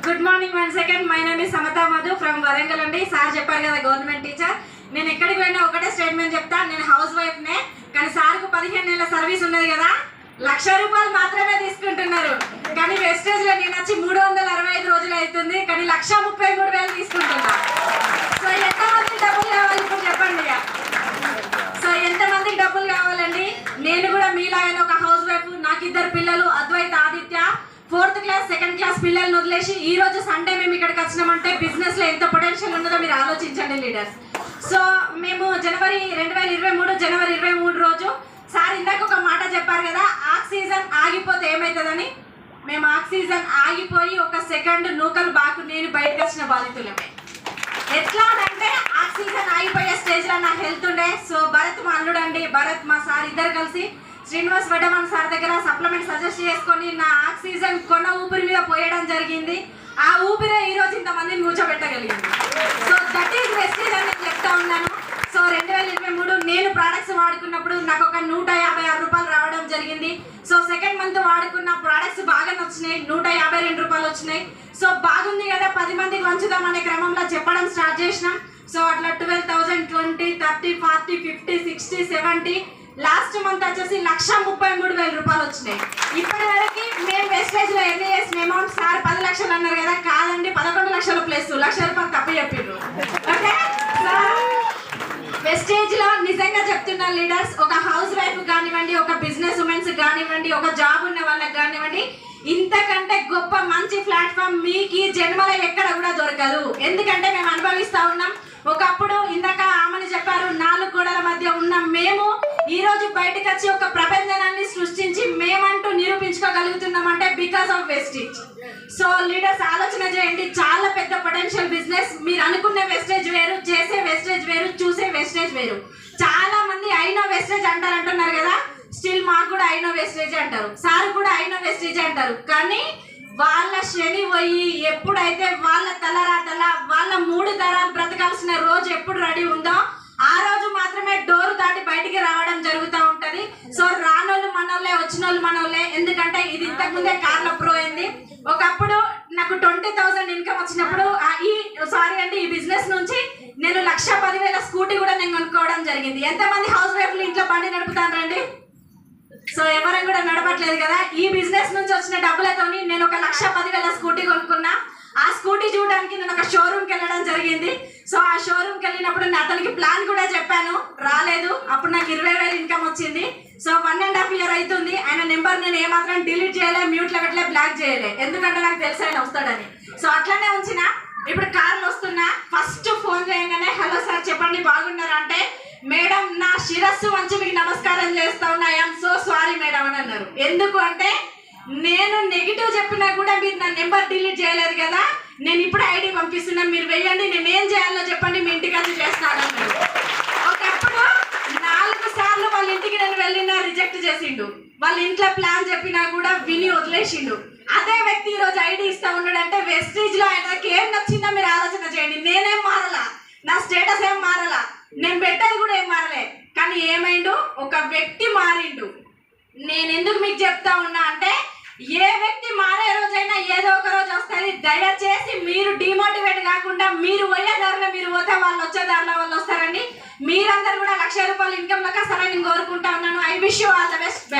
Good morning one second. My name is Samata Madhu from Warangal అండి. Sir చెప్పారు కదా గవర్నమెంట్ టీచర్. నేను ఎక్కడికి పోయినా ఒకటే స్టేట్మెంట్ చెప్తా, నేను హౌస్ వైఫ్ నే. కానీ సార్కు 15 ఏళ్ళ సర్వీస్ ఉన్నది కదా, ₹1,00,000 మాత్రమే తీసుకుంటున్నారు. కానీ వెస్టేజ్ లో నేను వచ్చి 365 రోజులు అవుతుంది, కానీ 1,33,000 తీసుకుంటున్నా. సో ఎంతమందికి డబ్బులు కావాలి ఇప్పుడు చెప్పండి. సో ఎంతమందికి డబ్బులు కావాలండి? నేను కూడా మీలాగనే ఒక హౌస్ వైఫ్. నాకు 2 పిల్లలు, Advait, Aditya. 4th class 2nd class పిల్లల్ని వదిలేసి ఈ రోజు సండే మేము ఇక్కడికి వచ్చినామంటే బిజినెస్ లో ఎంత పొటెన్షియల్ ఉన్నదో మీరు ఆలోచించండి లీడర్స్. సో మేము జనవరి 23 రోజు సార్ ఇందాక ఒక మాట చెప్పారు కదా, ఆక్సిజన్ ఆగిపోతే ఏమవుతుందని. మేము ఆక్సిజన్ ఆగిపోయి 1 సెకండ్ నూకలు బాకు నేను బయటకు వచ్చిన బాధితులమే. ఎట్లా అంటే ఆక్సిజన్ ఆగిపోయే స్టేజ్ లో నా హెల్త్ ఉండే. సో భరత్ మా అల్లుడు అండి, భరత్ మా సార్ ఇద్దరు కలిసి శ్రీనివాస్ వడ్డమన్ సార్ దగ్గర సప్లిమెంట్ సజెస్ట్ చేసుకొని నా ఆక్సిజన్ కొన్న ఊపిరి మీద పోయడం జరిగింది. ఆ ఊపిరే ఈ రోజు ఇంతమందిని కూర్చోబెట్టగలిగింది. సో దట్ ఈస్ వెస్టేజ్ అని నేను చెప్తా ఉన్నాను. సో 2023 నేను ప్రోడక్ట్స్ వాడుకున్నప్పుడు నాకు ఒక ₹156 రావడం జరిగింది. సో సెకండ్ మంత్ వాడుకున్న ప్రోడక్ట్స్ బాగా నచ్చినాయి, ₹152 వచ్చినాయి. సో బాగుంది కదా, 10 మందికి వంచుదాం అనే క్రమంలో చెప్పడం స్టార్ట్ చేసినాం. సో అట్లా 12,000, 20, 30, 40, 50, 60, 70, లాస్ట్ మంత్ వచ్చేసి ₹1,33,000 వచ్చినాయి. ఇప్పటి వరకు మేము వెస్టేజ్ లో ఎన్ని చేసిన అమౌంట్, సార్ 10 లక్షలు అన్నారు కదా, కాదండి 11 లక్షలు ప్లస్ ₹1,00,000 తప్పు చెప్పిండ్రు. ఓకే, సో వెస్టేజ్ లో నిజంగా చెప్తున్న లీడర్స్, ఒక హౌస్ వైఫ్ కానివ్వండి, ఒక బిజినెస్ ఉమెన్స్ కానివ్వండి, ఒక జాబ్ ఉన్న వాళ్ళకి కానివ్వండి, ఇంతకంటే గొప్ప మంచి ప్లాట్ఫామ్ మీకు జన్మలో ఎక్కడ కూడా దొరకదు. ఎందుకంటే మేము అనుభవిస్తా ఉన్నాం. ఒకప్పుడు ఇందాక ఆమెను చెప్పారు, 4 గోడల మధ్య ఉన్న మేము ఈ రోజు బయటకు వచ్చి ఒక ప్రపంచాన్ని సృష్టించి మేమంటూ నిరూపించుకోగలుగుతున్నామంటే because of wastage. So leaders ఆలోచన చేయండి, చాలా పెద్ద పొటెన్షియల్ బిజినెస్. మీరు అనుకునే వెస్టేజ్ వేరు, చేసే వెస్టేజ్ వేరు, చూసే వెస్టేజ్ వేరు. చాలా మంది అయినో వెస్టేజ్ అంటున్నారు కదా, స్టిల్ మాకు కూడా అయినో వెస్టేజ్ అంటారు, సార్ కూడా అయినో వెస్టేజ్ అంటారు. కానీ వాళ్ళ శని పోయి ఎప్పుడైతే వాళ్ళ తలరాతల వాళ్ళ 3 తరాలు బ్రతకాల్సిన రోజు ఎప్పుడు రెడీ ఉందో ఆ రోజు మాత్రమే డోర్ దాటి బయటికి రావడం జరుగుతూ ఉంటది. సో రానోళ్ళు మనోళ్ళే, వచ్చినోళ్ళు మనోళ్ళే. ఎందుకంటే ఇది ఇంతకుముందే కార్ల ప్రో అయింది. ఒకప్పుడు నాకు 20,000 ఇన్కమ్ వచ్చినప్పుడు ఈ బిజినెస్ నుంచి నేను 1,10,000 స్కూటీ కూడా నేను కొనుక్కోవడం జరిగింది. ఎంతమంది హౌస్ వైఫ్లు ఇంట్లో బండి నడుపుతారండి? సో ఎవరైనా కూడా నడపట్లేదు కదా. ఈ బిజినెస్ నుంచి వచ్చిన డబ్బులతోని నేను ఒక 1,10,000 స్కూటీ కొనుక్కున్నా. ఆ స్కూటీ చూడడానికి నేను ఒక షోరూమ్కి వెళ్ళడం జరిగింది. సో ఆ షోరూమ్కి వెళ్ళినప్పుడు నేను అతనికి ప్లాన్ కూడా చెప్పాను, రాలేదు. అప్పుడు నాకు 20,000 ఇన్కమ్ వచ్చింది. సో 1.5 year అవుతుంది. ఆయన నెంబర్ నేను ఏమాత్రం డిలీట్ చేయలే, మ్యూట్లో పెట్టలే, బ్లాక్ చేయలే. ఎందుకంటే నాకు తెలుసు ఆయన వస్తాడని. సో అట్లానే ఉంచిన. ఇప్పుడు కార్లు వస్తున్నా, ఫస్ట్ ఫోన్ చేయగానే హలో సార్ చెప్పండి బాగున్నారా అంటే, మేడం నా శిరస్సు వంచి మీకు నమస్కారం చేస్తా ఉన్నా, ఐఎమ్ సో సారీ మేడం అని అన్నారు. ఎందుకు అంటే నేను నెగిటివ్ చెప్పినా కూడా మీరు నా నెంబర్ డిలీట్ చేయలేదు కదా, నేను ఇప్పుడు ఐడి పంపిస్తున్నా, మీరు వెయ్యండి, నేను ఏం చేయాలో చెప్పండి, మీ ఇంటికి వచ్చి చేస్తాను అన్నారు. ఒకప్పుడు 4 సార్లు వాళ్ళ ఇంటికి నేను వెళ్ళినా రిజెక్ట్ చేసిండు. వాళ్ళ ఇంట్లో ప్లాన్ చెప్పినా కూడా విని వదిలేసిండు. అదే వ్యక్తి ఈ రోజు ఐడి ఇస్తా ఉన్నాడంటే వెస్టేజ్ లో ఆయనకి ఏం నచ్చిందో మీరు ఆలోచన చేయండి. నేనేం మారలా, నా స్టేటస్ ఏం మారలా, నేను పెట్టేది కూడా ఏం మారలే. కానీ ఏమైండు, ఒక వ్యక్తి మారిండు. నేను ఎందుకు మీకు చెప్తా ఉన్నా అంటే, ఏ వ్యక్తి మారే రోజైనా ఏదో ఒక రోజు వస్తుంది. దయచేసి మీరు డిమోటివేట్ కాకుండా మీరు పోయే దారిలో మీరు పోతే వాళ్ళు వచ్చే దారిలో వాళ్ళు వస్తారండి. మీరందరూ కూడా ₹1,00,000 ఇన్కమ్ లెక్క సరే నేను కోరుకుంటా ఉన్నాను. I wish you all the best.